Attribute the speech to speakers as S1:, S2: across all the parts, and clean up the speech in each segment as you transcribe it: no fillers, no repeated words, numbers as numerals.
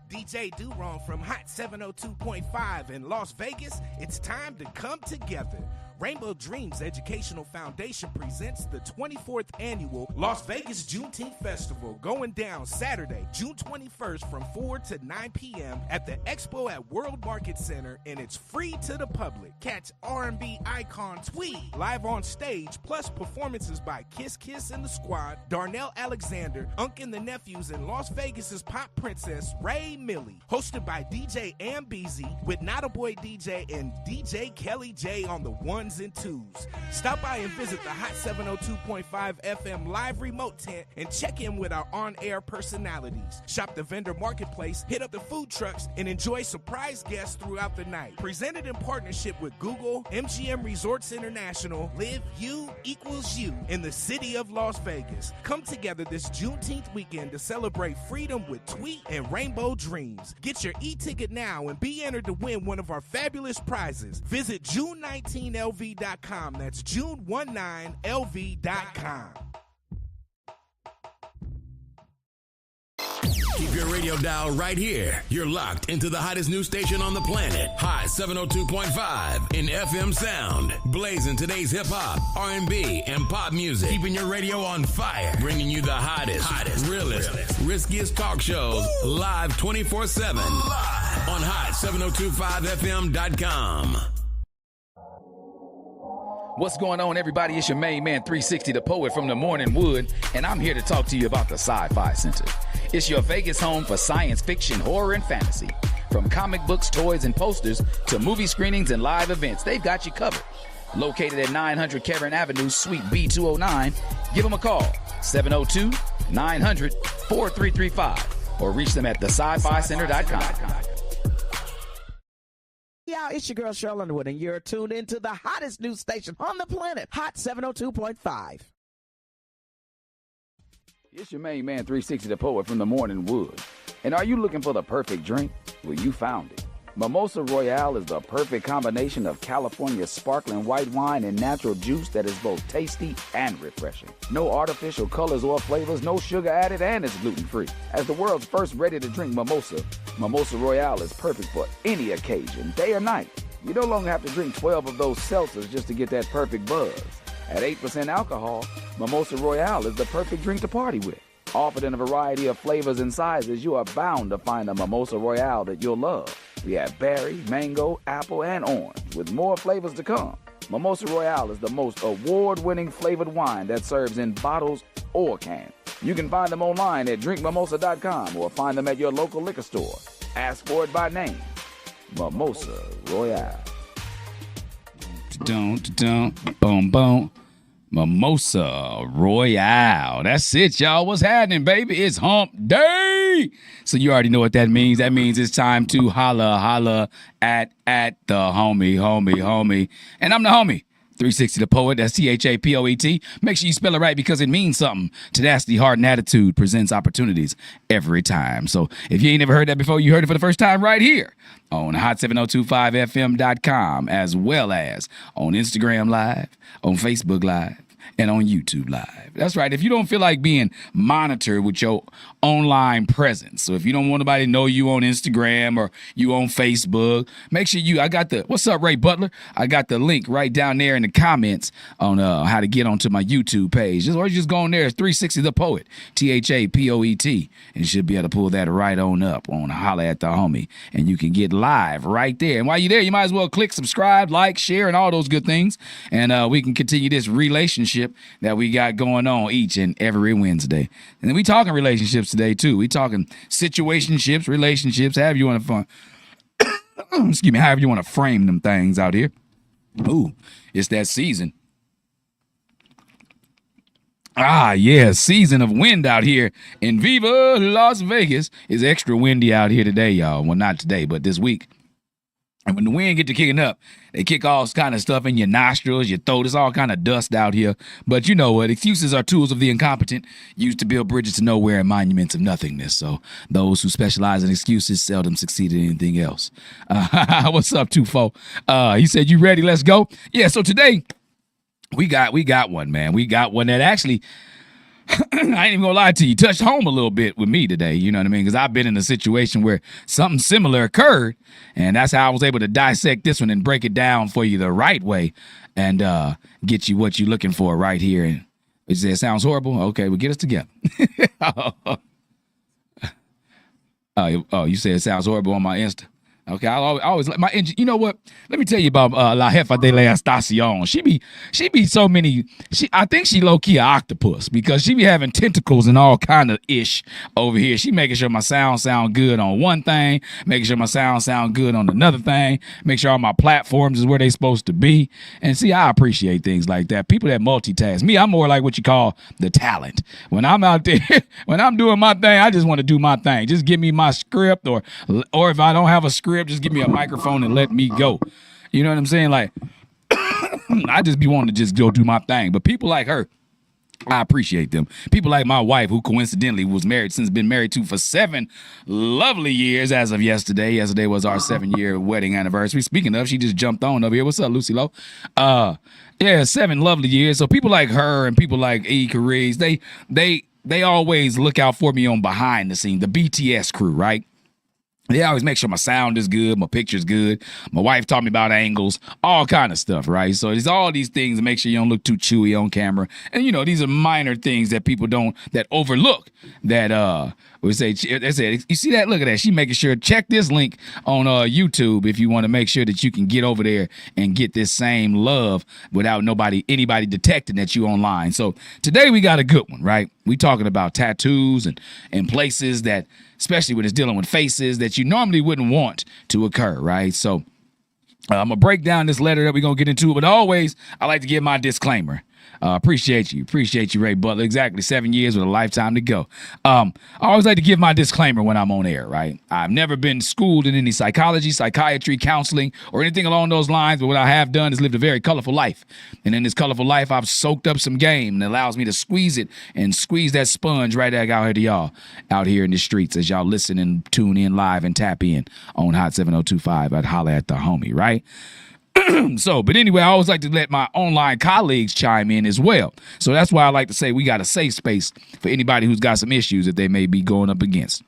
S1: DJ Do-Wrong from Hot 702.5 in Las Vegas, it's time to come together. Rainbow Dreams Educational Foundation presents the 24th Annual Las Vegas Juneteenth Festival going down Saturday, June 21st from 4 to 9 p.m. at the Expo at World Market Center, and it's free to the public. Catch R&B icon Tweed live on stage, plus performances by Kiss Kiss and the Squad, Darnell Alexander, Unk and the Nephews, and Las Vegas's pop princess Ray Millie. Hosted by DJ Ambeezy with Not a Boy DJ and DJ Kelly J on the ones and twos. Stop by and visit the Hot 702.5 FM live remote tent and check in with our on-air personalities. Shop the vendor marketplace, hit up the food trucks, and enjoy surprise guests throughout the night. Presented in partnership with Google, MGM Resorts International, Live You Equals You in the city of Las Vegas. Come together this Juneteenth weekend to celebrate freedom with Tweet and Rainbow Dreams. Get your e-ticket now and be entered to win one of our fabulous prizes. Visit June19LV.com. That's June19LV.com.
S2: Keep your radio dial right here. You're locked into the hottest news station on the planet. Hot 702.5 in FM sound. Blazing today's hip-hop, R&B, and pop music. Keeping your radio on fire. Bringing you the hottest, realest, riskiest talk shows live 24/7. Live on hot7025fm.com.
S3: What's going on, everybody? It's your main man, 360, the poet from the Morning Wood, and I'm here to talk to you about the Sci-Fi Center. It's your Vegas home for science fiction, horror, and fantasy. From comic books, toys, and posters to movie screenings and live events, they've got you covered. Located at 900 Caron Avenue, Suite B209, give them a call, 702-900-4335, or reach them at thescificenter.com.
S4: Yeah, it's your girl Cheryl Underwood, and you're tuned into the hottest news station on the planet, Hot 702.5.
S3: It's your main man, 360, the poet from the Morning Wood. And are you looking for the perfect drink? Well, you found it. Mimosa Royale is the perfect combination of California's sparkling white wine and natural juice that is both tasty and refreshing. No artificial colors or flavors, no sugar added, and it's gluten-free. As the world's first ready-to-drink mimosa, Mimosa Royale is perfect for any occasion, day or night. You no longer have to drink 12 of those seltzers just to get that perfect buzz. At 8% alcohol, Mimosa Royale is the perfect drink to party with. Offered in a variety of flavors and sizes, you are bound to find a Mimosa Royale that you'll love. We have berry, mango, apple, and orange, with more flavors to come. Mimosa Royale is the most award-winning flavored wine that serves in bottles or cans. You can find them online at drinkmimosa.com or find them at your local liquor store. Ask for it by name. Mimosa Royale.
S5: Boom, boom. Mimosa Royale. That's it, y'all. What's happening, baby? It's hump day. So you already know what that means. That means it's time to holla at the homie. And I'm the homie. 360 the poet, that's THAPOET. Make sure you spell it right because it means something. Tenacity, heart, and attitude presents opportunities every time. So if you ain't never heard that before, you heard it for the first time right here on hot7025fm.com, as well as on Instagram Live, on Facebook Live, and on YouTube Live. That's right. If you don't feel like being monitored with your online presence, so if you don't want nobody to know you on Instagram or you on Facebook, make sure what's up, Ray Butler? I got the link right down there in the comments on how to get onto my YouTube page. Or just go on there. It's 360 the poet, THAPOET, and you should be able to pull that right on up on Holla at the Homie, and you can get live right there. And while you're there, you might as well click subscribe, like, share, and all those good things, and we can continue this relationship that we got going on each and every Wednesday. And we talking relationships today too. We talking situationships, relationships, however you want to excuse me, however you want to frame them things out here. Ooh, it's that season. Season of wind out here in Viva Las Vegas. It's extra windy out here today, y'all. Well, not today, but this week. And when the wind get to kicking up, they kick all kind of stuff in your nostrils, your throat. It's all kind of dust out here. But you know what? Excuses are tools of the incompetent, used to build bridges to nowhere and monuments of nothingness. So those who specialize in excuses seldom succeed in anything else. What's up, 2-4? He said, you ready? Let's go. Yeah, so today we got one, man. We got one that actually I ain't even gonna lie to you, touched home a little bit with me today, you know what I mean? Because I've been in a situation where something similar occurred, and that's how I was able to dissect this one and break it down for you the right way and get you what you're looking for right here. And you say it sounds horrible? Okay, well, get us together. Oh, you said it sounds horrible on my Insta. Okay, I always like my engine. You know what? Let me tell you about La Jefa de la Estacion. She be so many. I think she low key an octopus because she be having tentacles and all kind of ish over here. She making sure my sound good on one thing, making sure my sound good on another thing, make sure all my platforms is where they supposed to be. And see, I appreciate things like that. People that multitask. Me, I'm more like what you call the talent. When I'm out there, when I'm doing my thing, I just want to do my thing. Just give me my script, or if I don't have a script, just give me a microphone and let me go. You know what I'm saying? Like, I just be wanting to just go do my thing. But people like her, I appreciate them. People like my wife, who coincidentally been married to for 7 lovely years as of yesterday. Yesterday was our 7-year wedding anniversary. Speaking of, she just jumped on over here. What's up, Lucy Lowe? Yeah, 7 lovely years. So people like her and people like E. Cariz, they always look out for me on behind the scene, the BTS crew, right? They always make sure my sound is good, my picture's good. My wife taught me about angles, all kind of stuff, right? So there's all these things to make sure you don't look too chewy on camera. And, you know, these are minor things that people that overlook that, we say, they said, you see that? Look at that. She making sure, check this link on YouTube if you want to make sure that you can get over there and get this same love without anybody detecting that you online. So today we got a good one, right? We talking about tattoos and places that, especially when it's dealing with faces that you normally wouldn't want to occur, right? So I'm going to break down this letter that we're going to get into, but always I like to give my disclaimer. Appreciate you, Ray Butler. Exactly 7 years with a lifetime to go. I always like to give my disclaimer when I'm on air, right? I've never been schooled in any psychology, psychiatry, counseling, or anything along those lines, but what I have done is lived a very colorful life. And in this colorful life, I've soaked up some game, and it allows me to squeeze that sponge right back out here to y'all out here in the streets as y'all listen and tune in live and tap in on Hot 7025 at Holla at the Homie, right? But anyway, I always like to let my online colleagues chime in as well. So that's why I like to say we got a safe space for anybody who's got some issues that they may be going up against.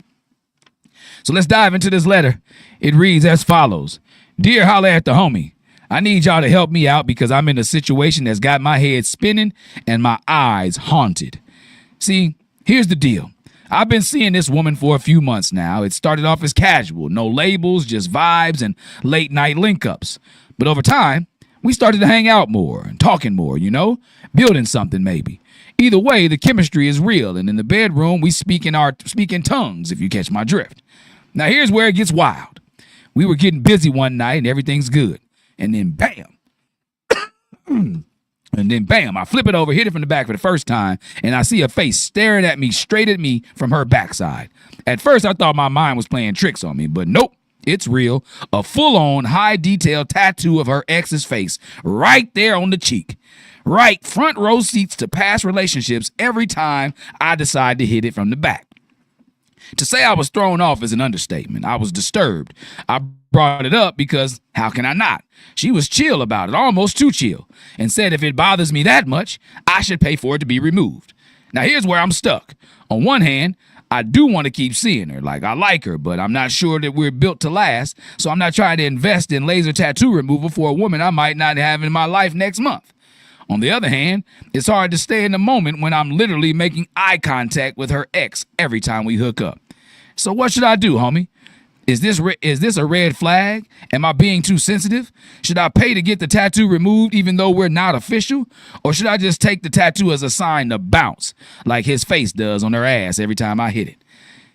S5: So let's dive into this letter. It reads as follows. Dear Holla at the Homie, I need y'all to help me out because I'm in a situation that's got my head spinning and my eyes haunted. See, here's the deal. I've been seeing this woman for a few months now. It started off as casual, no labels, just vibes and late night link-ups. But over time, we started to hang out more and talking more, you know, building something maybe. Either way, the chemistry is real, and in the bedroom, we speak in tongues, if you catch my drift. Now, here's where it gets wild. We were getting busy one night, and everything's good. And then bam. I flip it over, hit it from the back for the first time, and I see a face staring at me, straight at me from her backside. At first, I thought my mind was playing tricks on me, but nope. It's real. A full-on, high-detail tattoo of her ex's face right there on the cheek. Right, front row seats to past relationships every time I decide to hit it from the back. To say I was thrown off is an understatement. I was disturbed. I brought it up because how can I not? She was chill about it, almost too chill, and said if it bothers me that much, I should pay for it to be removed. Now here's where I'm stuck. On one hand, I do want to keep seeing her. Like, I like her, but I'm not sure that we're built to last, so I'm not trying to invest in laser tattoo removal for a woman I might not have in my life next month. On the other hand, it's hard to stay in the moment when I'm literally making eye contact with her ex every time we hook up. So what should I do, homie? Is this a red flag? Am I being too sensitive? Should I pay to get the tattoo removed even though we're not official? Or should I just take the tattoo as a sign to bounce like his face does on her ass every time I hit it?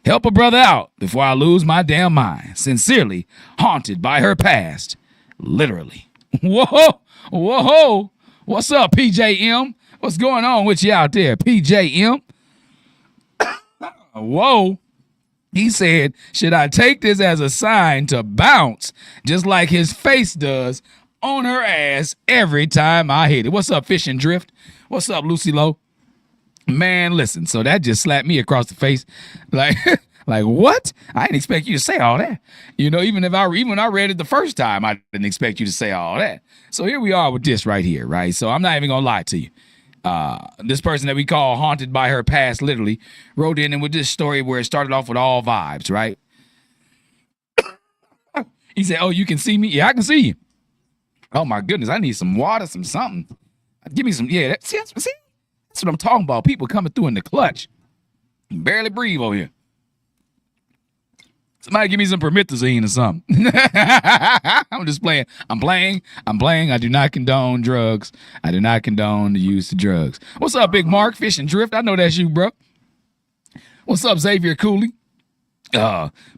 S5: Help a brother out before I lose my damn mind. Sincerely, haunted by her past. Literally. Whoa, whoa. What's up, PJM? What's going on with you out there, PJM? Whoa. He said, should I take this as a sign to bounce just like his face does on her ass every time I hit it? What's up, Fish and Drift? What's up, Lucy Lowe? Man, listen, so that just slapped me across the face. Like what? I didn't expect you to say all that. You know, even when I read it the first time, I didn't expect you to say all that. So here we are with this right here, right? So I'm not even going to lie to you. This person that we call Haunted by Her Past literally wrote in and with this story where it started off with all vibes, right? He said, oh, you can see me? Yeah, I can see you. Oh, my goodness. I need some water, some something. Give me some. Yeah, see, that's what I'm talking about. People coming through in the clutch. You barely breathe over here. Somebody give me some promethazine or something. I'm just playing. I'm playing. I do not condone drugs. I do not condone the use of drugs. What's up, Big Mark? Fish and Drift. I know that's you, bro. What's up, Xavier Cooley?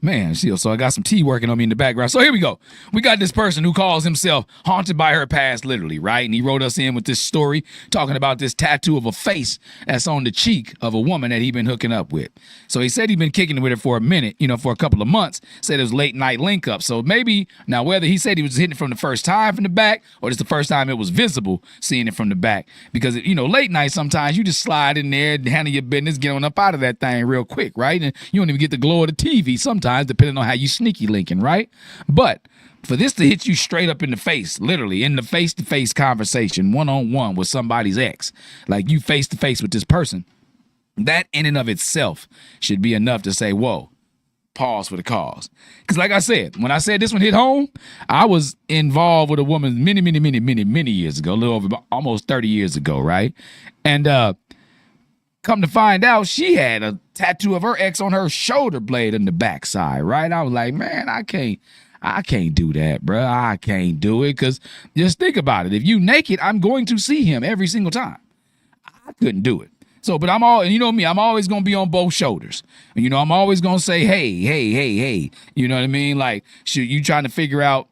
S5: Man, so I got some tea working on me in the background. So here we go. We got this person who calls himself Haunted by Her Past, literally, right? And he wrote us in with this story talking about this tattoo of a face that's on the cheek of a woman that he been hooking up with. So he said he'd been kicking it with her for a minute, for a couple of months. Said it was late night link up. So maybe now whether he said he was hitting it from the first time from the back or just the first time it was visible seeing it from the back. Because, late night sometimes you just slide in there, handle your business, get on up out of that thing real quick, right? And you don't even get the glow of the TV sometimes, depending on how you sneaky linking, right? But for this to hit you straight up in the face, literally in the face-to-face conversation, one-on-one with somebody's ex, like you face-to-face with this person, that in and of itself should be enough to say, whoa, pause for the cause. Because like I said, when I said this one hit home, I was involved with a woman many years ago, a little over almost 30 years ago, right? And come to find out, she had a tattoo of her ex on her shoulder blade in the backside, right? I was like, man, I can't do that, bro. I can't do it, because just think about it. If you naked, I'm going to see him every single time. I couldn't do it. So, but I'm me, I'm always going to be on both shoulders. I'm always going to say, hey. You know what I mean? Like, should you trying to figure out,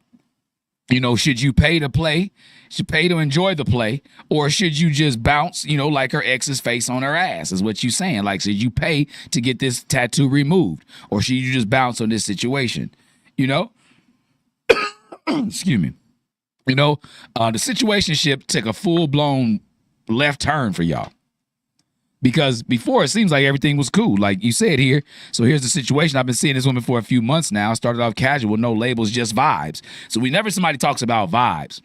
S5: should you pay to play? Should pay to enjoy the play, or should you just bounce, like her ex's face on her ass is what you saying. Like, should you pay to get this tattoo removed, or should you just bounce on this situation? Excuse me. The situationship took a full-blown left turn for y'all. Because before it seems like everything was cool, like you said here. So here's the situation. I've been seeing this woman for a few months now. Started off casual, no labels, just vibes. So whenever somebody talks about vibes,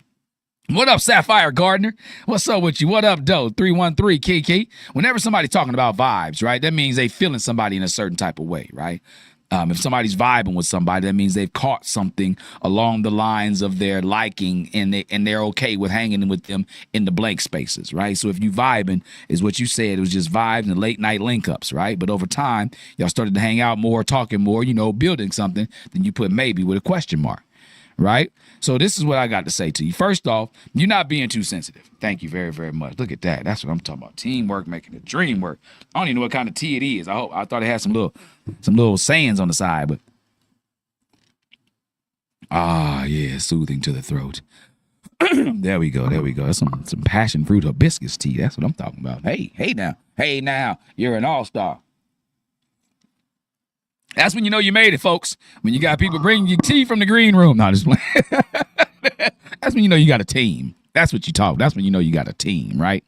S5: what up, Sapphire Gardner? What's up with you? What up, Doe? 313 Kiki. Whenever somebody's talking about vibes, right, that means they feeling somebody in a certain type of way, right? If somebody's vibing with somebody, that means they've caught something along the lines of their liking, and they're okay with hanging with them in the blank spaces, right? So if you vibing, is what you said, it was just vibes and late night link ups, right? But over time, y'all started to hang out more, talking more, building something. Then you put maybe with a question mark. Right? So this is what I got to say to you. First off, you're not being too sensitive. Thank you very, very much. Look at that. That's what I'm talking about. Teamwork, making the dream work. I don't even know what kind of tea it is. I thought it had some little sayings on the side, but yeah, soothing to the throat. There we go. That's some passion fruit hibiscus tea. That's what I'm talking about. Hey now, you're an all-star. That's when you know you made it, folks. When you got people bringing you tea from the green room. No, just playing. That's when you know you got a team. That's what you talk. That's when you know you got a team, right?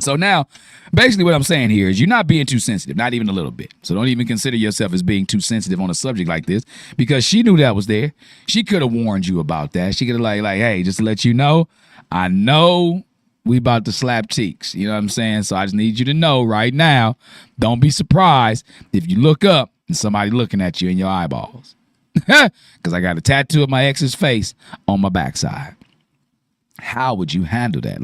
S5: So now, basically what I'm saying here is you're not being too sensitive, not even a little bit. So don't even consider yourself as being too sensitive on a subject like this, because she knew that was there. She could have warned you about that. She could have like, hey, just to let you know, I know we about to slap cheeks. You know what I'm saying? So I just need you to know right now, don't be surprised if you look up and somebody looking at you in your eyeballs. Because I got a tattoo of my ex's face on my backside. How would you handle that?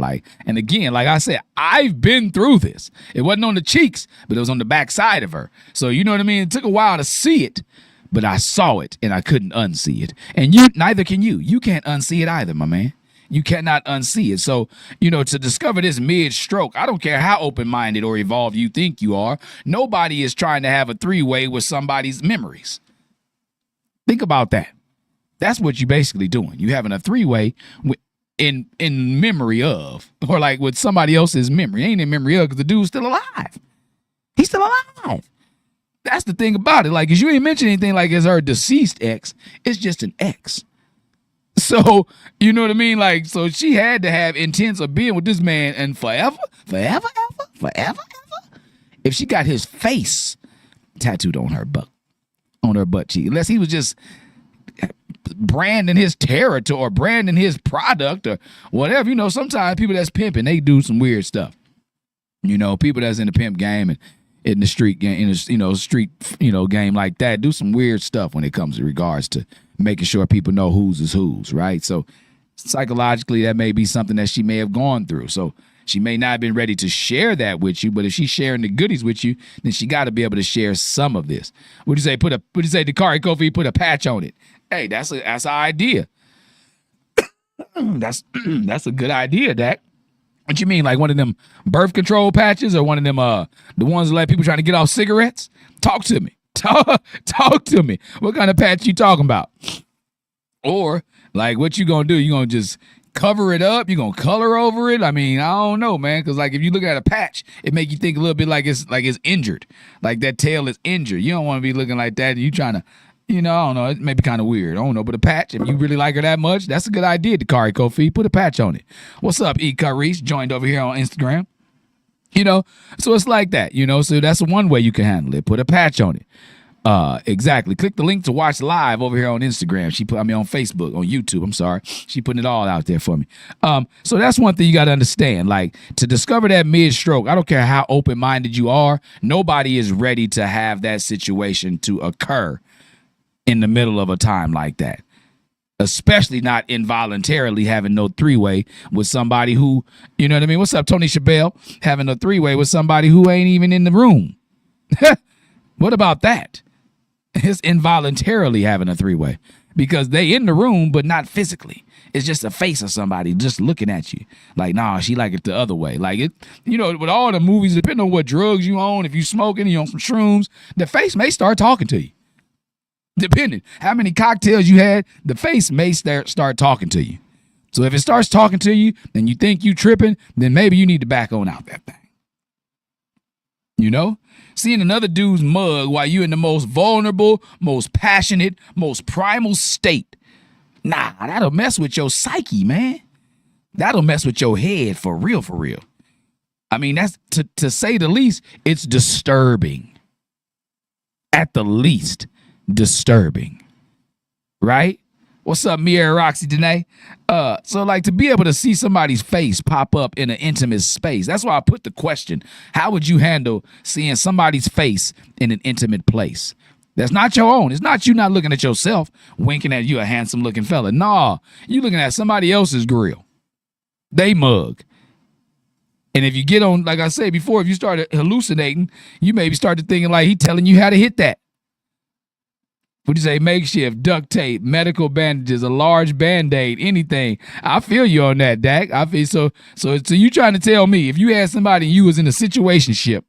S5: And again, like I said, I've been through this. It wasn't on the cheeks, but it was on the backside of her. So you know what I mean? It took a while to see it, but I saw it and I couldn't unsee it. And neither can you. You can't unsee it either, my man. You cannot unsee it. So, to discover this mid-stroke, I don't care how open-minded or evolved you think you are, nobody is trying to have a three-way with somebody's memories. Think about that. That's what you're basically doing. You having a three-way in memory of, or like with somebody else's memory. Ain't in memory of, because the dude's still alive. He's still alive. That's the thing about it. Because you ain't mentioned anything like it's her deceased ex. It's just an ex. So, you know what I mean? So she had to have intents of being with this man and forever. If she got his face tattooed on her butt cheek, unless he was just branding his territory or branding his product or whatever. Sometimes people that's pimping, they do some weird stuff. People that's in the pimp game and in the street game, game like that, do some weird stuff when it comes to regards to making sure people know whose is whose, right? So psychologically, that may be something that she may have gone through. So she may not have been ready to share that with you, but if she's sharing the goodies with you, then she got to be able to share some of this. What do you say? Dakari Kofi, put a patch on it. Hey, that's an idea. that's a good idea, Dak. What you mean, like one of them birth control patches or one of them the ones that let people trying to get off cigarettes? Talk to me. Talk to me. What kind of patch you talking about? Or like what you gonna do? You gonna just cover it up? You gonna color over it? I mean, I don't know, man. Because like if you look at a patch, it make you think a little bit like it's injured, like that tail is injured. You don't want to be looking like that. And you trying to, I don't know. It may be kind of weird. I don't know, but a patch, if you really like her that much, that's a good idea. Dakari Kofi, put a patch on it. What's up, E. Carice? Joined over here on Instagram. So it's like that. So that's one way you can handle it. Put a patch on it. Exactly. Click the link to watch live over here on Instagram. On Facebook, on YouTube. I'm sorry. She putting it all out there for me. So that's one thing you got to understand. Like, to discover that mid-stroke, I don't care how open-minded you are, nobody is ready to have that situation to occur in the middle of a time like that. Especially not involuntarily having no three-way with somebody who, you know what I mean? What's up, Tony Chabelle? Having a three-way with somebody who ain't even in the room. What about that? It's involuntarily having a three-way because they in the room, but not physically. It's just a face of somebody just looking at you. Like, nah, she like it the other way. Like it, with all the movies, depending on what drugs you own, if you smoking, you on some shrooms, the face may start talking to you. Depending how many cocktails you had, the face may start talking to you. So if it starts talking to you and you think you tripping, then maybe you need to back on out that thing. Seeing another dude's mug while you in the most vulnerable, most passionate, most primal state. Nah, that'll mess with your psyche, man. That'll mess with your head for real, for real. I mean, that's to say the least, it's disturbing. At the least. Disturbing, right? What's up, Mia Roxy Danae? So like to be able to see somebody's face pop up in an intimate space. That's why I put the question: how would you handle seeing somebody's face in an intimate place? That's not your own. It's not you not looking at yourself, winking at you, a handsome looking fella. Nah, you looking at somebody else's grill. They mug. And if you get on, like I said before, if you start hallucinating, you maybe start to thinking like he telling you how to hit that. What do you say? Makeshift, duct tape, medical bandages, a large Band-Aid, anything. I feel you on that, Dak. I feel so you trying to tell me if you had somebody and you was in a situationship,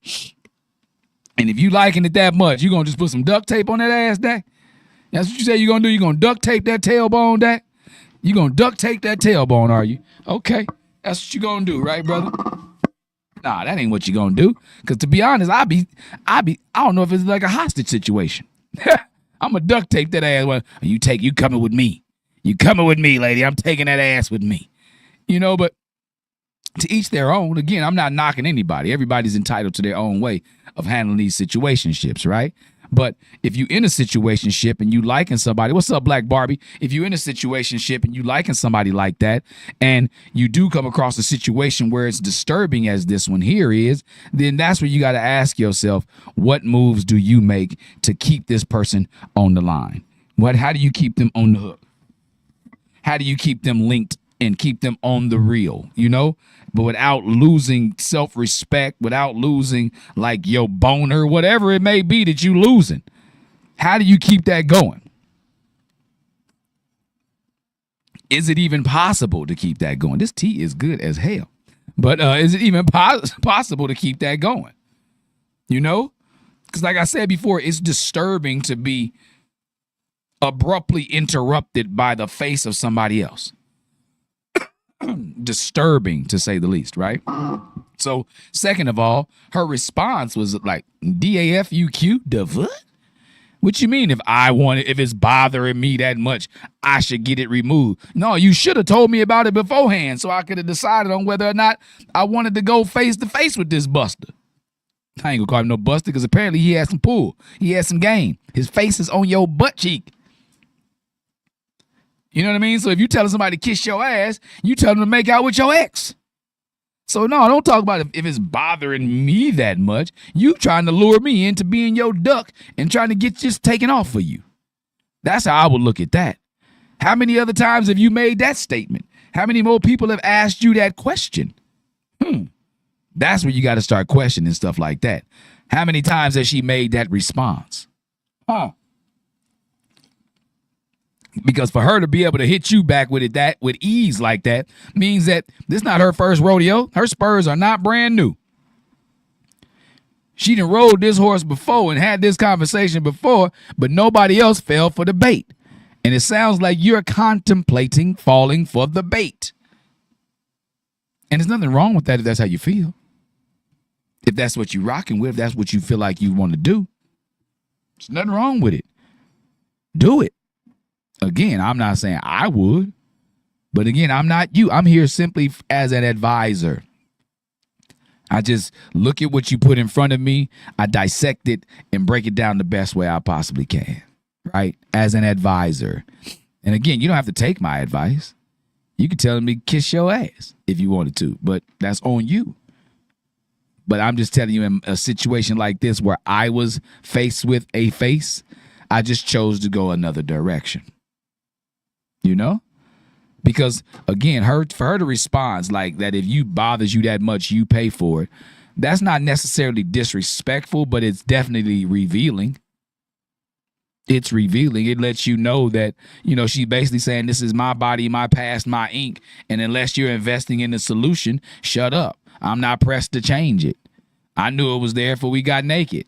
S5: and if you liking it that much, you gonna just put some duct tape on that ass, Dak? That's what you say you're gonna do? You gonna duct tape that tailbone, Dak? You gonna duct tape that tailbone, are you? Okay. That's what you gonna do, right, brother? Nah, that ain't what you gonna do. Cause to be honest, I don't know if it's like a hostage situation. I'm gonna duct tape that ass. Well, you coming with me. You coming with me, lady. I'm taking that ass with me. But to each their own. Again, I'm not knocking anybody. Everybody's entitled to their own way of handling these situationships, right? But if you in a situationship and you liking somebody, what's up, Black Barbie? If you in a situationship and you liking somebody like that, and you do come across a situation where it's disturbing as this one here is, then that's where you got to ask yourself, what moves do you make to keep this person on the line? How do you keep them on the hook? How do you keep them linked and keep them on the reel, but without losing self-respect, without losing like your boner, whatever it may be that you losing? How do you keep that going? Is it even possible to keep that going? This tea is good as hell, but is it even possible to keep that going? Because like I said before, it's disturbing to be abruptly interrupted by the face of somebody else. Disturbing, to say the least, right? So, second of all, her response was like, DAFUQ, the what? What you mean if it's bothering me that much, I should get it removed? No, you should have told me about it beforehand so I could have decided on whether or not I wanted to go face to face with this buster. I ain't gonna call him no buster because apparently he has some pull. He has some game. His face is on your butt cheek. You know what I mean? So if you telling somebody to kiss your ass, you tell them to make out with your ex. So no, don't talk about if it's bothering me that much. You trying to lure me into being your duck and trying to get just taken off for you. That's how I would look at that. How many other times have you made that statement? How many more people have asked you that question? That's where you got to start questioning stuff like that. How many times has she made that response? Because for her to be able to hit you back with ease like that means that this is not her first rodeo. Her spurs are not brand new. She done rode this horse before and had this conversation before, but nobody else fell for the bait. And it sounds like you're contemplating falling for the bait. And there's nothing wrong with that if that's how you feel. If that's what you're rocking with, if that's what you feel like you want to do, there's nothing wrong with it. Do it. Again, I'm not saying I would, but again, I'm not you. I'm here simply as an advisor. I just look at what you put in front of me, I dissect it and break it down the best way I possibly can, right? As an advisor. And again, you don't have to take my advice. You could tell me kiss your ass if you wanted to, but that's on you. But I'm just telling you, in a situation like this where I was faced with a face, I just chose to go another direction. You know? Because, again, for her to respond like that, if you bothers you that much, you pay for it. That's not necessarily disrespectful, but it's definitely revealing. It's revealing. It lets you know that, she's basically saying this is my body, my past, my ink. And unless you're investing in the solution, shut up. I'm not pressed to change it. I knew it was there before we got naked.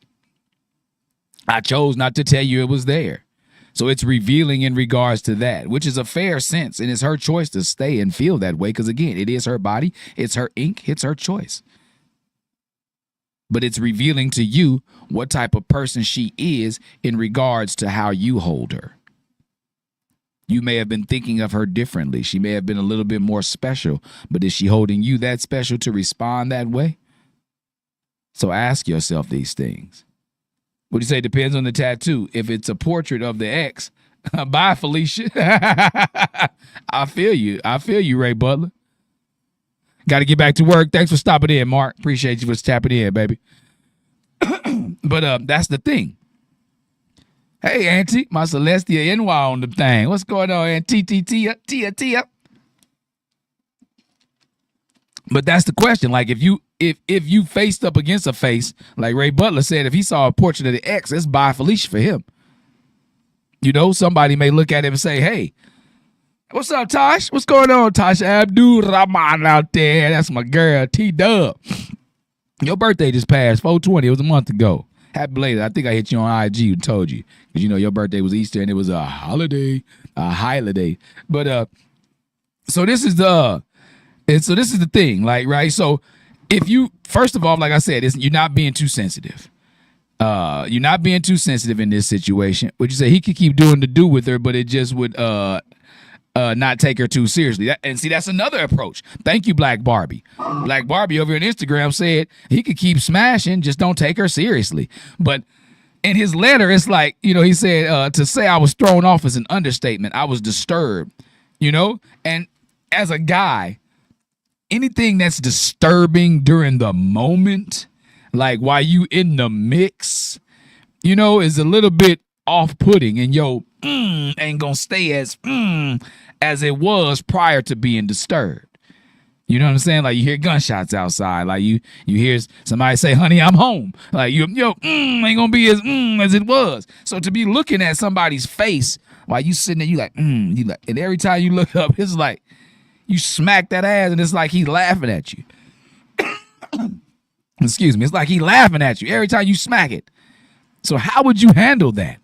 S5: I chose not to tell you it was there. So it's revealing in regards to that, which is a fair sense. And it's her choice to stay and feel that way. Because, again, it is her body. It's her ink. It's her choice. But it's revealing to you what type of person she is in regards to how you hold her. You may have been thinking of her differently. She may have been a little bit more special. But is she holding you that special to respond that way? So ask yourself these things. What do you say? Depends on the tattoo. If it's a portrait of the ex, bye, Felicia. I feel you, Ray Butler. Got to get back to work. Thanks for stopping in, Mark. Appreciate you for tapping in, baby. But that's the thing. Hey, Auntie, my Celestia NY on the thing. What's going on, Auntie? Tia. But that's the question. Like, if you faced up against a face, like Ray Butler said, if he saw a portrait of the ex, it's bye Felicia for him. Somebody may look at him and say, hey, what's up, Tosh? What's going on, Tosh Abdul Rahman out there? That's my girl, T-Dub. Your birthday just passed, 4/20. It was a month ago. Happy belated. I think I hit you on IG and told you. Because, your birthday was Easter and it was a holiday. But, so this is the thing, like, right? So if you, first of all, like I said, you're not being too sensitive. You're not being too sensitive in this situation. Would you say he could keep doing the do with her, but it just would not take her too seriously? And see, that's another approach. Thank you, Black Barbie. Black Barbie over on Instagram said he could keep smashing, just don't take her seriously. But in his letter, it's like, he said to say I was thrown off is an understatement. I was disturbed, and as a guy, anything that's disturbing during the moment, like while you in the mix, is a little bit off-putting, and ain't gonna stay as it was prior to being disturbed. You know what I'm saying? Like you hear gunshots outside, like you hear somebody say, "Honey, I'm home." Like ain't gonna be as it was. So to be looking at somebody's face while you sitting there, you like, and every time you look up, it's like you smack that ass, and it's like he's laughing at you. Excuse me. It's like he's laughing at you every time you smack it. So how would you handle that?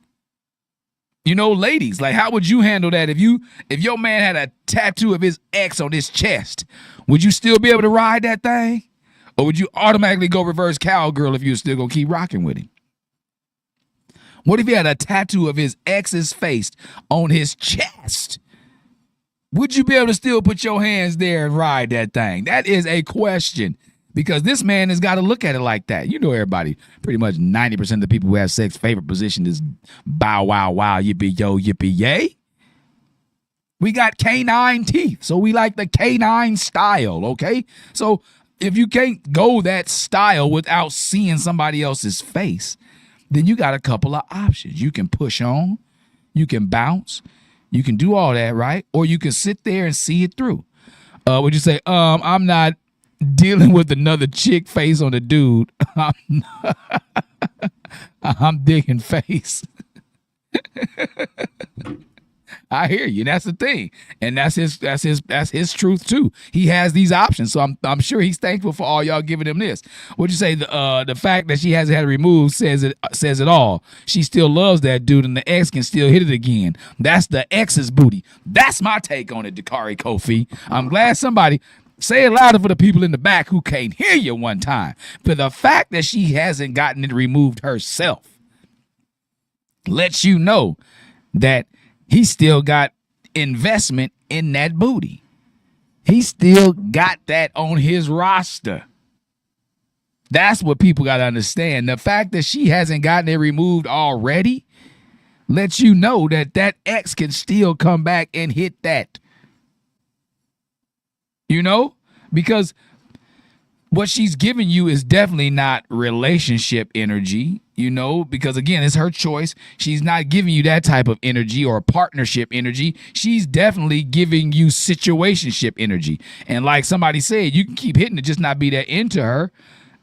S5: Ladies, like how would you handle that if your man had a tattoo of his ex on his chest? Would you still be able to ride that thing? Or would you automatically go reverse cowgirl if you were still gonna keep rocking with him? What if he had a tattoo of his ex's face on his chest? Would you be able to still put your hands there and ride that thing? That is a question. Because this man has got to look at it like that. Everybody, pretty much 90% of the people who have sex, favorite position is bow, wow, wow, yippee, yo, yippee, yay. We got canine teeth, so we like the canine style, okay? So if you can't go that style without seeing somebody else's face, then you got a couple of options. You can push on, you can bounce, you can do all that, right? Or you can sit there and see it through. Would you say, I'm not dealing with another chick face on a dude. I'm digging face. I hear you. That's the thing, and that's his truth too. He has these options, so I'm sure he's thankful for all y'all giving him this. Would you say the fact that she hasn't had it removed says it all? She still loves that dude, and the ex can still hit it again. That's the ex's booty. That's my take on it, Dakari Kofi. I'm glad somebody. Say it louder for the people in the back who can't hear you one time. For the fact that she hasn't gotten it removed herself lets you know that he still got investment in that booty. He still got that on his roster. That's what people got to understand. The fact that she hasn't gotten it removed already lets you know that that ex can still come back and hit that. You know, because what she's giving you is definitely not relationship energy, you know, because again, it's her choice. She's not giving you that type of energy or partnership energy. She's definitely giving you situationship energy. And like somebody said, you can keep hitting it, just not be that into her,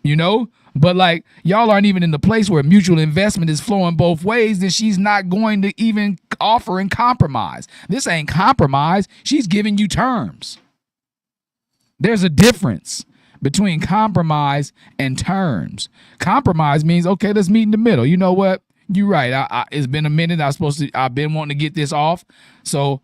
S5: you know. But like y'all aren't even in the place where mutual investment is flowing both ways, then she's not going to even offer and compromise. This ain't compromise. She's giving you terms. There's a difference between compromise and terms. Compromise means, okay, let's meet in the middle. You know what? You're right. It's been a minute. I've been wanting to get this off. So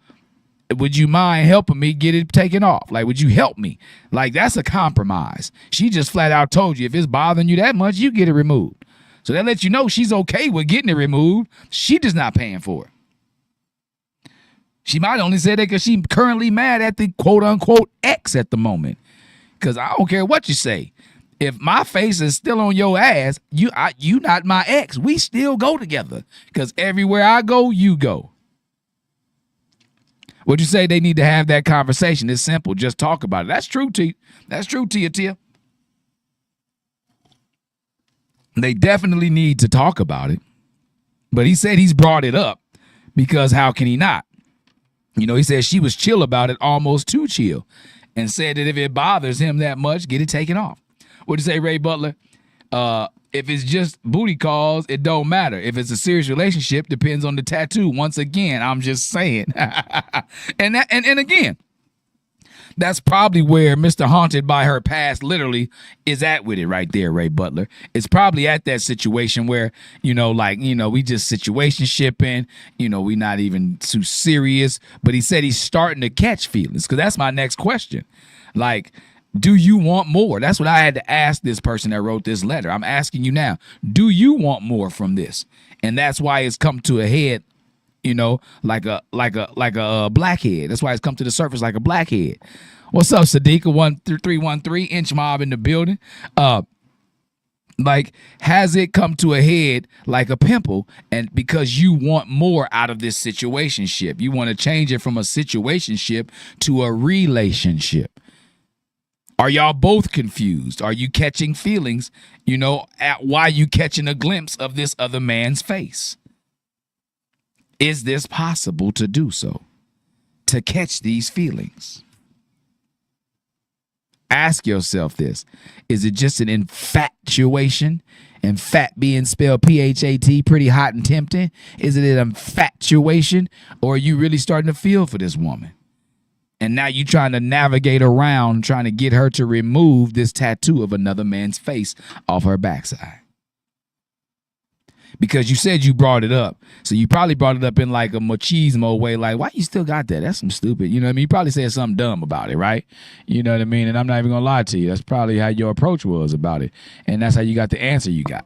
S5: would you mind helping me get it taken off? Like, would you help me? Like, that's a compromise. She just flat out told you if it's bothering you that much, you get it removed. So that lets you know she's okay with getting it removed. She just not paying for it. She might only say that because she's currently mad at the quote-unquote ex at the moment. Because I don't care what you say. If my face is still on your ass, you not my ex. We still go together. Because everywhere I go, you go. Would you say they need to have that conversation? It's simple. Just talk about it. That's true, T. That's true, Tia. They definitely need to talk about it. But he said he's brought it up because how can he not? You know, he said she was chill about it, almost too chill, and said that if it bothers him that much, get it taken off. What'd you say, Ray Butler? If it's just booty calls, it don't matter. If it's a serious relationship, depends on the tattoo. Once again, I'm just saying. and again, that's probably where Mr. Haunted by Her Past literally is at with it right there, Ray Butler. It's probably at that situation where, you know, like, you know, we just situation shipping, you know, we not even too serious. But he said he's starting to catch feelings, because that's my next question. Like, do you want more? That's what I had to ask this person that wrote this letter. I'm asking you now, do you want more from this? And that's why it's come to a head, you know, like a blackhead. That's why it's come to the surface like a blackhead. What's up, Sadiqa 1313 Inch Mob in the building? Like, has it come to a head like a pimple, and because you want more out of this situationship, you want to change it from a situationship to a relationship? Are y'all both confused? Are you catching feelings, you know, why you catching a glimpse of this other man's face? Is this possible to do so? To catch these feelings? Ask yourself this. Is it just an infatuation? And fat being spelled P-H-A-T, pretty hot and tempting? Is it an infatuation? Or are you really starting to feel for this woman? And now you're trying to navigate around, trying to get her to remove this tattoo of another man's face off her backside. Because you said you brought it up. So you probably brought it up in like a machismo way, like, why you still got that? That's some stupid. You know what I mean? You probably said something dumb about it, right? You know what I mean? And I'm not even going to lie to you. That's probably how your approach was about it. And that's how you got the answer you got.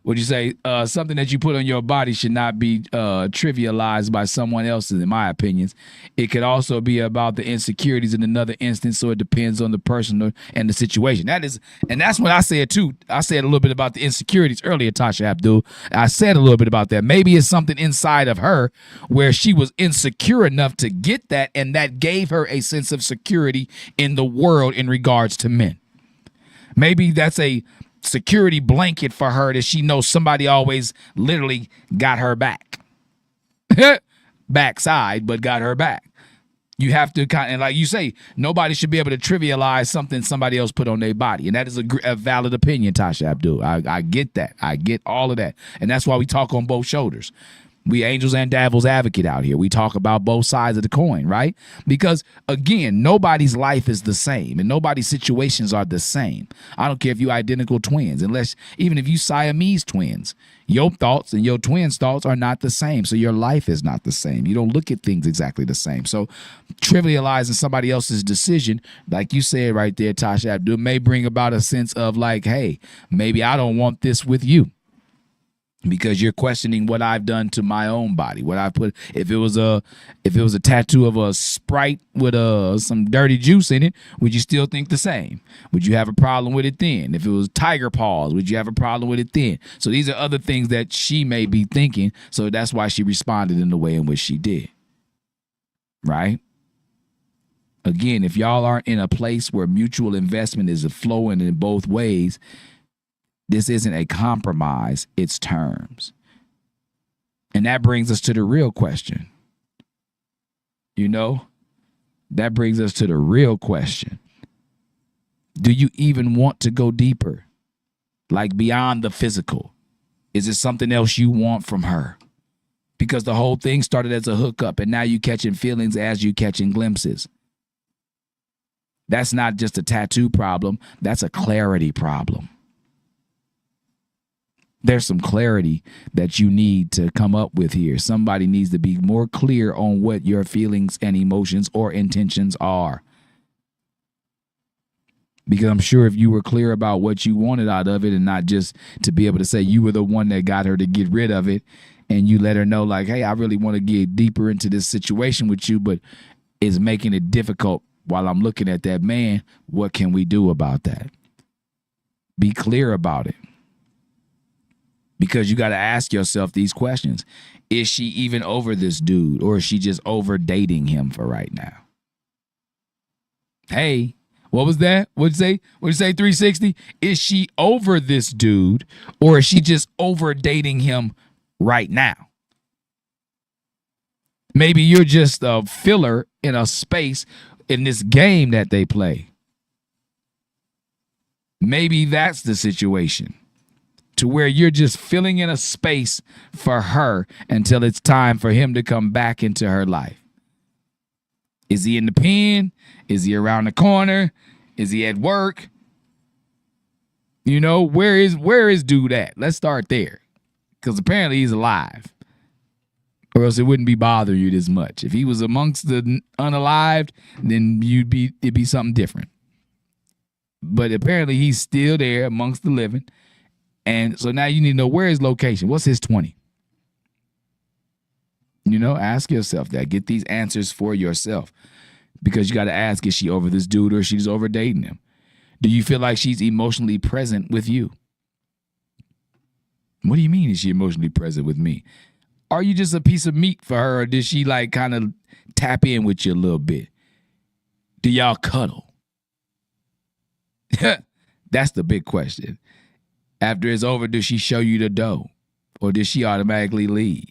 S5: Would you say something that you put on your body should not be trivialized by someone else's, in my opinions? It could also be about the insecurities in another instance, so it depends on the person and the situation. And that's what I said too. I said a little bit about the insecurities earlier, Tasha Abdul. I said a little bit about that. Maybe it's something inside of her where she was insecure enough to get that, and that gave her a sense of security in the world in regards to men. Maybe that's a security blanket for her that she knows somebody always literally got her back. Backside, but got her back. You have to kind of, like you say, nobody should be able to trivialize something somebody else put on their body. And that is a valid opinion, Tasha Abdul. I get that. I get all of that. And that's why we talk on both shoulders. We angels and devils advocate out here. We talk about both sides of the coin, right? Because, again, nobody's life is the same and nobody's situations are the same. I don't care if you identical twins, even if you Siamese twins, your thoughts and your twins' thoughts are not the same. So your life is not the same. You don't look at things exactly the same. So trivializing somebody else's decision, like you said right there, Tasha Abdul, may bring about a sense of like, hey, maybe I don't want this with you. Because you're questioning what I've done to my own body, what I put. If it was a tattoo of a Sprite with some dirty juice in it, would you still think the same? Would you have a problem with it then? If it was tiger paws, would you have a problem with it then? So these are other things that she may be thinking. So that's why she responded in the way in which she did. Right? Again, if y'all aren't in a place where mutual investment is flowing in both ways, this isn't a compromise, it's terms. And that brings us to the real question. That brings us to the real question. Do you even want to go deeper? Like beyond the physical? Is it something else you want from her? Because the whole thing started as a hookup and now you catching feelings as you catching glimpses. That's not just a tattoo problem, that's a clarity problem. There's some clarity that you need to come up with here. Somebody needs to be more clear on what your feelings and emotions or intentions are. Because I'm sure if you were clear about what you wanted out of it and not just to be able to say you were the one that got her to get rid of it and you let her know like, hey, I really want to get deeper into this situation with you, but it's making it difficult while I'm looking at that man. What can we do about that? Be clear about it. Because you got to ask yourself these questions. Is she even over this dude or is she just over dating him for right now? Hey, what was that? What'd you say, 360? Is she over this dude or is she just over dating him right now? Maybe you're just a filler in a space in this game that they play. Maybe that's the situation. To where you're just filling in a space for her until it's time for him to come back into her life. Is he in the pen? Is he around the corner? Is he at work? Where is dude at? Let's start there. Because apparently he's alive. Or else it wouldn't be bothering you this much. If he was amongst the unalived, then it'd be something different. But apparently he's still there amongst the living. And so now you need to know where his location. What's his 20? Ask yourself that. Get these answers for yourself. Because you got to ask, is she over this dude or she's over dating him? Do you feel like she's emotionally present with you? What do you mean is she emotionally present with me? Are you just a piece of meat for her or did she like kind of tap in with you a little bit? Do y'all cuddle? That's the big question. After it's over, does she show you the dough? Or does she automatically leave?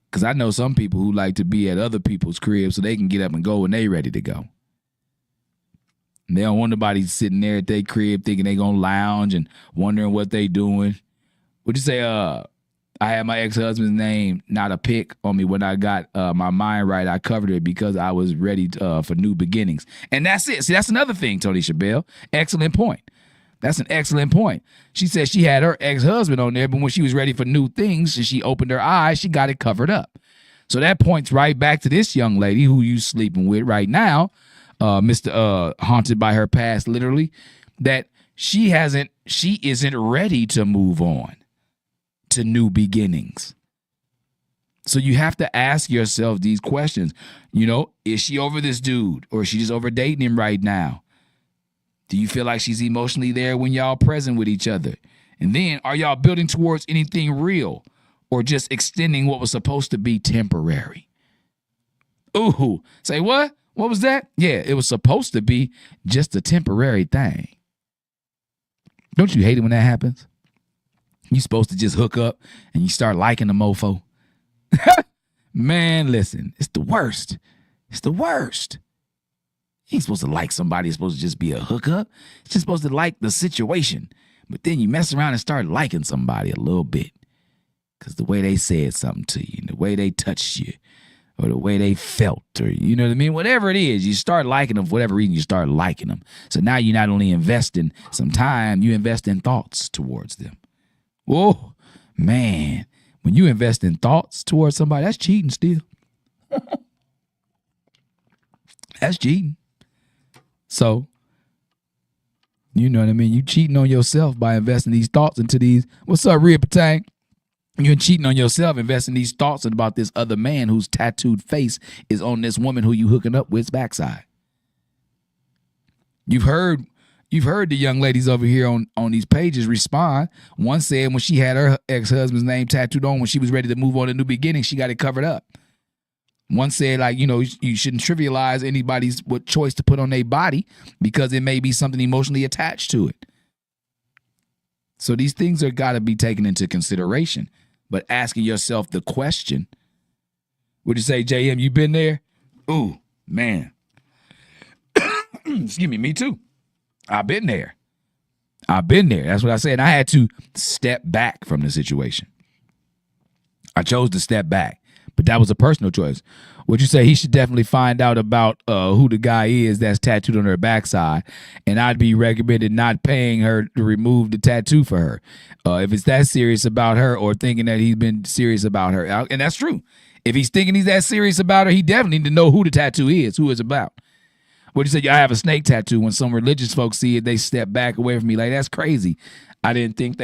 S5: Because I know some people who like to be at other people's cribs so they can get up and go when they ready to go. And they don't want nobody sitting there at their crib thinking they going to lounge and wondering what they doing. Would you say, I had my ex-husband's name, not a pick on me when I got my mind right. I covered it because I was ready for new beginnings. And that's it. See, that's another thing, Tony Chabelle. Excellent point. That's an excellent point. She said she had her ex-husband on there, but when she was ready for new things and she opened her eyes, she got it covered up. So that points right back to this young lady who you sleeping with right now, Mr. Haunted by her past, literally, that she isn't ready to move on to new beginnings. So you have to ask yourself these questions. Is she over this dude or is she just over dating him right now? Do you feel like she's emotionally there when y'all present with each other? And then are y'all building towards anything real or just extending what was supposed to be temporary? Ooh, say what? What was that? Yeah, it was supposed to be just a temporary thing. Don't you hate it when that happens? You supposed to just hook up and you start liking the mofo. Man, listen, it's the worst. It's the worst. You ain't supposed to like somebody. It's supposed to just be a hookup. It's just supposed to like the situation. But then you mess around and start liking somebody a little bit. Because the way they said something to you, and the way they touched you, or the way they felt, or you know what I mean? Whatever it is, you start liking them for whatever reason, you start liking them. So now you not only invest in some time, you invest in thoughts towards them. Whoa, man. When you invest in thoughts towards somebody, that's cheating still. That's cheating. So, you know what I mean? You cheating on yourself by investing these thoughts into these. What's up, Rhea Patang? You're cheating on yourself, investing these thoughts about this other man whose tattooed face is on this woman who you hooking up with's backside. You've heard the young ladies over here on these pages respond. One said when she had her ex-husband's name tattooed on when she was ready to move on to new beginning, she got it covered up. One said, like, you know, you shouldn't trivialize anybody's choice to put on their body because it may be something emotionally attached to it. So these things are got to be taken into consideration. But asking yourself the question, would you say, JM, you been there? Ooh, man. Excuse me too. I've been there. That's what I said. And I had to step back from the situation. I chose to step back, but that was a personal choice. Would you say he should definitely find out about who the guy is that's tattooed on her backside, and I'd be recommended not paying her to remove the tattoo for her if it's that serious about her or thinking that he's been serious about her. And that's true. If he's thinking he's that serious about her, he definitely need to know who the tattoo is, who it's about. Would you say, I have a snake tattoo? When some religious folks see it, they step back away from me like, that's crazy. I didn't think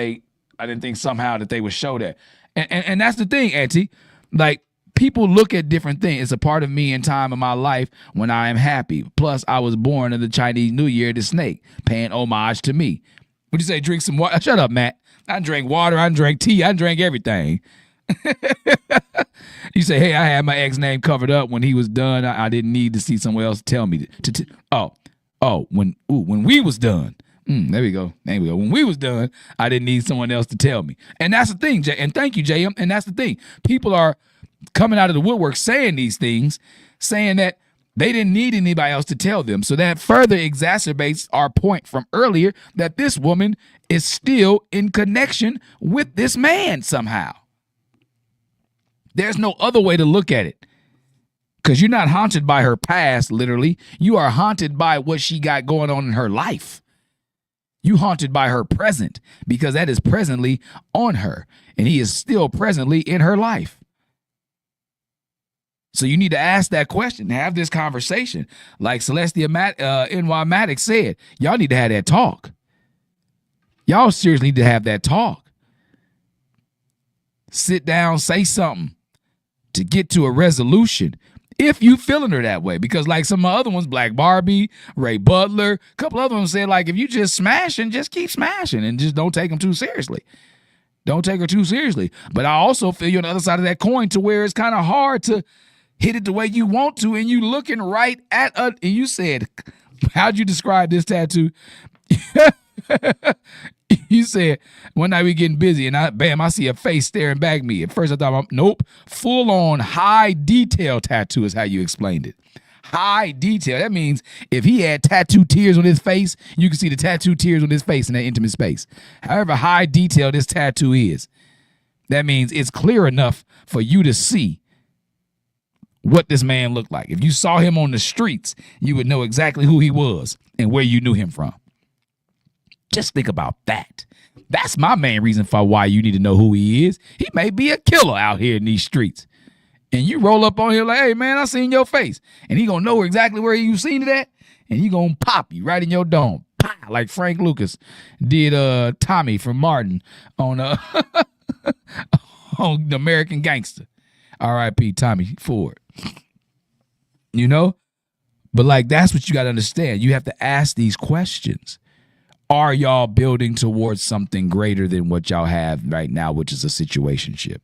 S5: somehow that they would show that. And that's the thing, Auntie. Like, people look at different things. It's a part of me and time of my life when I am happy. Plus, I was born in the Chinese New Year, the snake, paying homage to me. Would you say drink some water? Shut up, Matt. I drank water. I drank tea. I drank everything. You say, hey, I had my ex name covered up when he was done. I didn't need to see someone else tell me. When we was done. There we go. When we was done, I didn't need someone else to tell me. And that's the thing, and thank you, JM. And that's the thing. People are coming out of the woodwork saying these things, saying that they didn't need anybody else to tell them. So that further exacerbates our point from earlier that this woman is still in connection with this man somehow. There's no other way to look at it. Because you're not haunted by her past, literally. You are haunted by what she got going on in her life. You haunted by her present because that is presently on her. And he is still presently in her life. So you need to ask that question, have this conversation. Like Celestia NY Maddox said, y'all need to have that talk. Y'all seriously need to have that talk. Sit down, say something to get to a resolution. If you feeling her that way, because like some of the other ones, Black Barbie, Ray Butler, a couple other ones said, like, if you just smashing, just keep smashing and just don't take them too seriously. Don't take her too seriously. But I also feel you on the other side of that coin to where it's kind of hard to hit it the way you want to, and you looking right at and you said, how'd you describe this tattoo? You said, one night we getting busy and I see a face staring back at me. At first I thought, nope, full on high detail tattoo is how you explained it. High detail. That means if he had tattoo tears on his face, you can see the tattoo tears on his face in that intimate space. However high detail this tattoo is, that means it's clear enough for you to see what this man looked like. If you saw him on the streets, you would know exactly who he was and where you knew him from. Just think about that. That's my main reason for why you need to know who he is. He may be a killer out here in these streets. And you roll up on him like, hey, man, I seen your face. And he gonna know exactly where you seen it at. And he gonna pop you right in your dome. Pow, like Frank Lucas did Tommy from Martin on on The American Gangster. R.I.P. Tommy Ford. You know? But like, that's what you got to understand. You have to ask these questions. Are y'all building towards something greater than what y'all have right now, which is a situationship?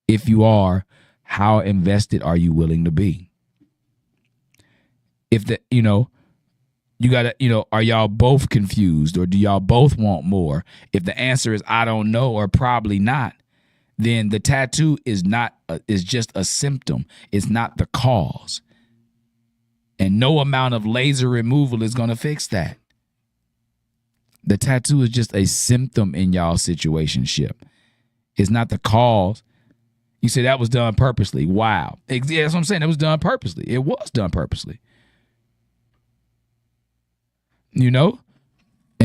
S5: If you are, how invested are you willing to be? If the, you got to, are y'all both confused, or do y'all both want more? If the answer is I don't know or probably not, then the tattoo is just a symptom. It's not the cause. And no amount of laser removal is going to fix that. The tattoo is just a symptom in y'all situationship. It's not the cause. You say that was done purposely. Wow. Yeah, that's what I'm saying. It was done purposely. It was done purposely. And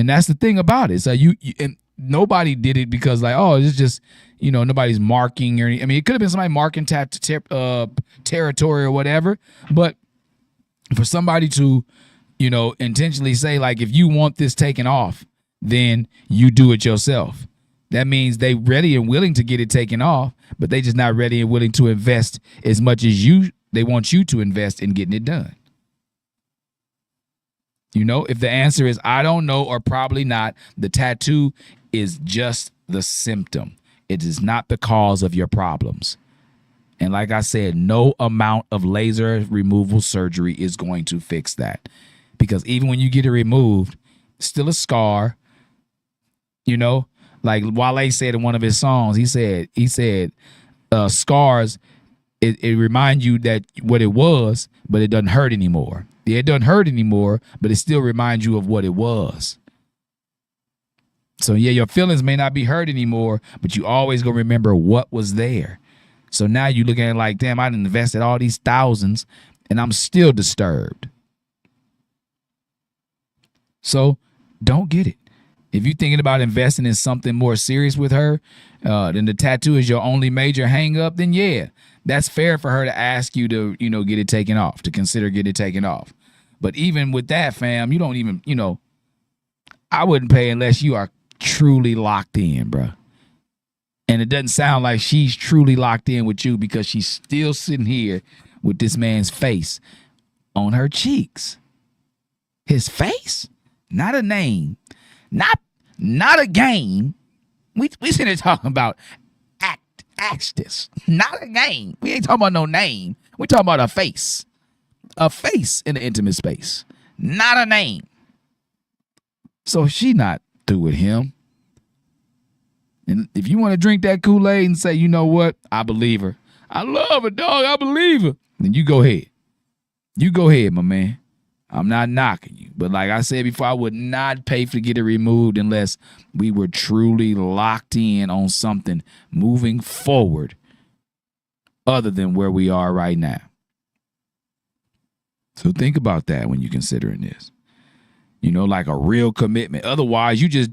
S5: that's the thing about it. So and nobody did it because it's just, nobody's marking or anything. I mean, it could have been somebody marking territory or whatever. But for somebody to, intentionally say, if you want this taken off, then you do it yourself. That means they ready and willing to get it taken off, but they just not ready and willing to invest as much as they want you to invest in getting it done. If the answer is I don't know or probably not, the tattoo is just the symptom. It is not the cause of your problems. And like I said, no amount of laser removal surgery is going to fix that. Because even when you get it removed, it's still a scar. Like Wale said in one of his songs, he said, scars, it reminds you that what it was, but it doesn't hurt anymore. Yeah, it doesn't hurt anymore, but it still reminds you of what it was. So yeah, your feelings may not be hurt anymore, but you always gonna remember what was there. So now you looking at it like, damn, I invested all these thousands and I'm still disturbed. So don't get it. If you're thinking about investing in something more serious with her, then the tattoo is your only major hang up, then yeah, that's fair for her to ask you to, get it taken off, to consider getting it taken off. But even with that, fam, you don't even, I wouldn't pay unless you are truly locked in, bruh. And it doesn't sound like she's truly locked in with you because she's still sitting here with this man's face on her cheeks. His face? Not a name. Not a game. We sitting here talking about actors. Not a game. We ain't talking about no name. We talking about a face. A face in the intimate space. Not a name. So she not through with him. And if you want to drink that Kool-Aid and say, you know what? I believe her. I love her, dog. I believe her. Then you go ahead. You go ahead, my man. I'm not knocking you. But like I said before, I would not pay to get it removed unless we were truly locked in on something moving forward other than where we are right now. So think about that when you're considering this. Like a real commitment. Otherwise, you just...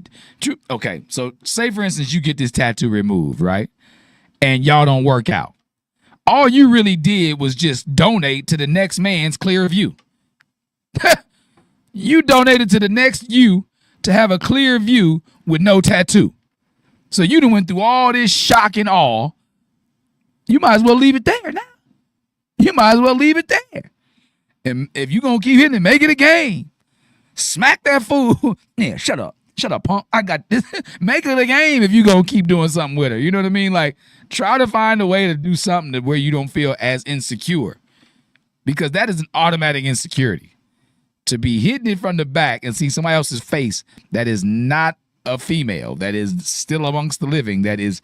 S5: Okay, so say, for instance, you get this tattoo removed, right? And y'all don't work out. All you really did was just donate to the next man's clear view. You donated to the next you to have a clear view with no tattoo. So you done went through all this shock and awe. You might as well leave it there now. You might as well leave it there. And if you're going to keep hitting it, make it a game. Smack that fool. Yeah, shut up. Shut up, punk. I got this. Make it a game if you're going to keep doing something with her. You know what I mean? Like, try to find a way to do something to where you don't feel as insecure. Because that is an automatic insecurity. To be hidden from the back and see somebody else's face that is not a female, that is still amongst the living, that is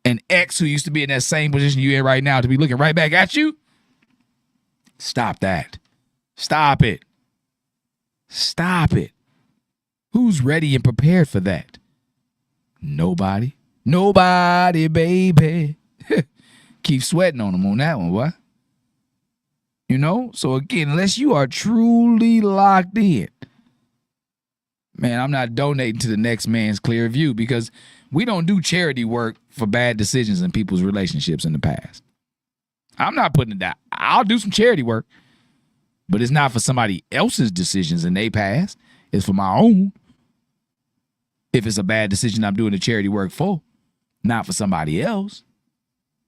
S5: an ex who used to be in that same position you're in right now, to be looking right back at you. Stop that. Stop it. Stop it. Who's ready and prepared for that? Nobody. Nobody, baby. Keep sweating on them on that one, what? So again, unless you are truly locked in, man, I'm not donating to the next man's clear view because we don't do charity work for bad decisions in people's relationships in the past. I'm not putting it down. I'll do some charity work, but it's not for somebody else's decisions in their past. It's for my own. If it's a bad decision I'm doing the charity work for, not for somebody else.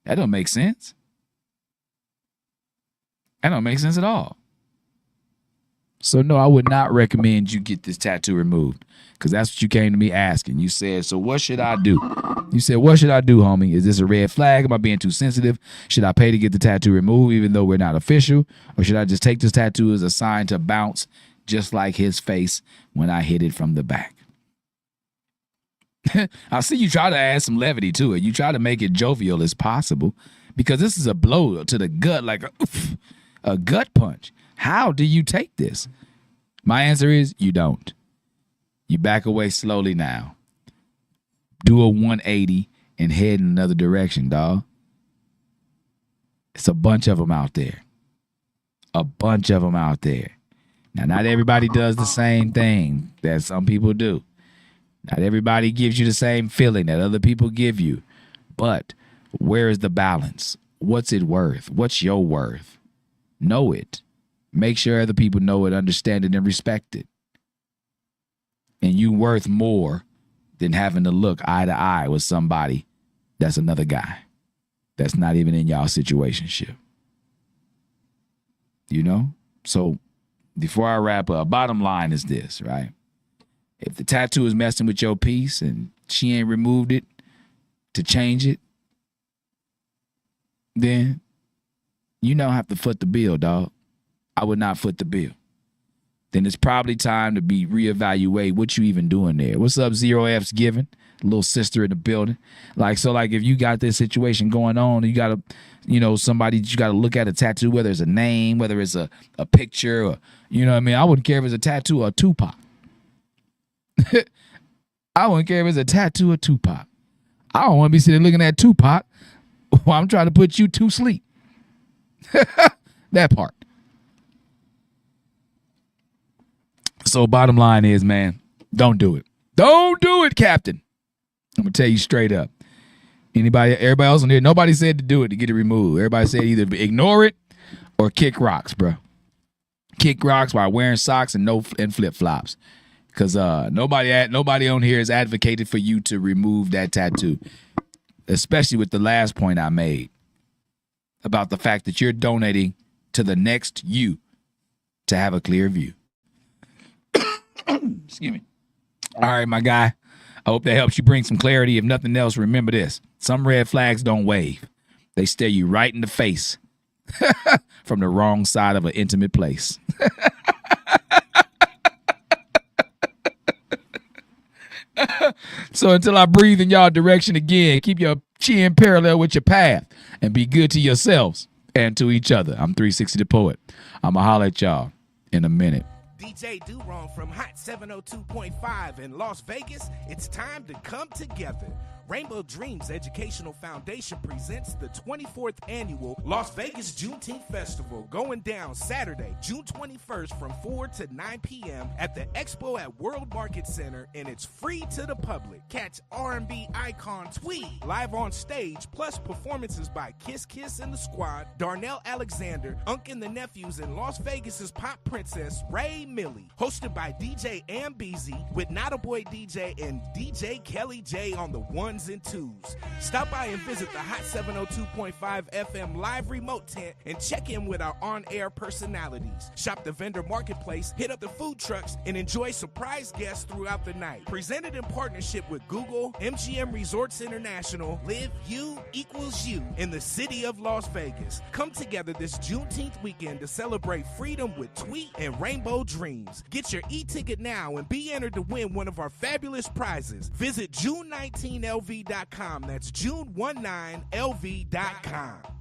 S5: That don't make sense. That don't make sense at all. So no, I would not recommend you get this tattoo removed because that's what you came to me asking. You said, so what should I do? You said, what should I do, homie? Is this a red flag? Am I being too sensitive? Should I pay to get the tattoo removed even though we're not official? Or should I just take this tattoo as a sign to bounce just like his face when I hit it from the back. I see you try to add some levity to it. You try to make it jovial as possible because this is a blow to the gut, like a gut punch. How do you take this? My answer is you don't. You back away slowly now. Do a 180 and head in another direction, dog. It's a bunch of them out there. A bunch of them out there. Now, not everybody does the same thing that some people do. Not everybody gives you the same feeling that other people give you. But where is the balance? What's it worth? What's your worth? Know it. Make sure other people know it, understand it, and respect it. And you worth more than having to look eye to eye with somebody that's another guy that's not even in y'all situationship. You know? So before I wrap up, bottom line is this, right? If the tattoo is messing with your piece and she ain't removed it to change it, then you don't have to foot the bill, dog. I would not foot the bill. Then it's probably time to be reevaluate what you even doing there. What's up, Zero F's giving? Little sister in the building. Like, so like if you got this situation going on, you got to, you know, somebody, you got to look at a tattoo, whether it's a name, whether it's a picture, or, you know what I mean? I wouldn't care if it's a tattoo or a Tupac. I wouldn't care if it's a tattoo or Tupac. I don't want to be sitting looking at Tupac while I'm trying to put you to sleep. That part. So bottom line is, man, don't do it. Don't do it, Captain. I'm going to tell you straight up. Everybody else on here, nobody said to do it to get it removed. Everybody said either ignore it or kick rocks, bro. Kick rocks while wearing socks and flip-flops. Because nobody on here has advocated for you to remove that tattoo. Especially with the last point I made about the fact that you're donating to the next you to have a clear view. Excuse me. All right, my guy. I hope that helps you bring some clarity. If nothing else, remember this. Some red flags don't wave. They stare you right in the face from the wrong side of an intimate place. So until I breathe in y'all direction again, keep your chin parallel with your path and be good to yourselves and to each other. I'm 360 the Poet. I'm going to holler at y'all in a minute.
S1: DJ Durong from Hot 702.5 in Las Vegas. It's time to come together. Rainbow Dreams Educational Foundation presents the 24th annual Las Vegas Juneteenth Festival, going down Saturday, June 21st from 4 to 9 p.m. at the Expo at World Market Center, and it's free to the public. Catch R&B icon Tweet live on stage, plus performances by Kiss Kiss and the Squad, Darnell Alexander, Unk and the Nephews, and Las Vegas's pop princess Ray Millie. Hosted by DJ Ambeezy with Not a Boy DJ and DJ Kelly J on the ones and twos. Stop by and visit the Hot 702.5 FM live remote tent and check in with our on-air personalities. Shop the vendor marketplace, hit up the food trucks, and enjoy surprise guests throughout the night. Presented in partnership with Google, MGM Resorts International, Live You Equals You in the city of Las Vegas. Come together this Juneteenth weekend to celebrate freedom with Tweet and Rainbow Dreams. Get your e-ticket now and be entered to win one of our fabulous prizes. Visit June19LV.com. That's June19LV.com.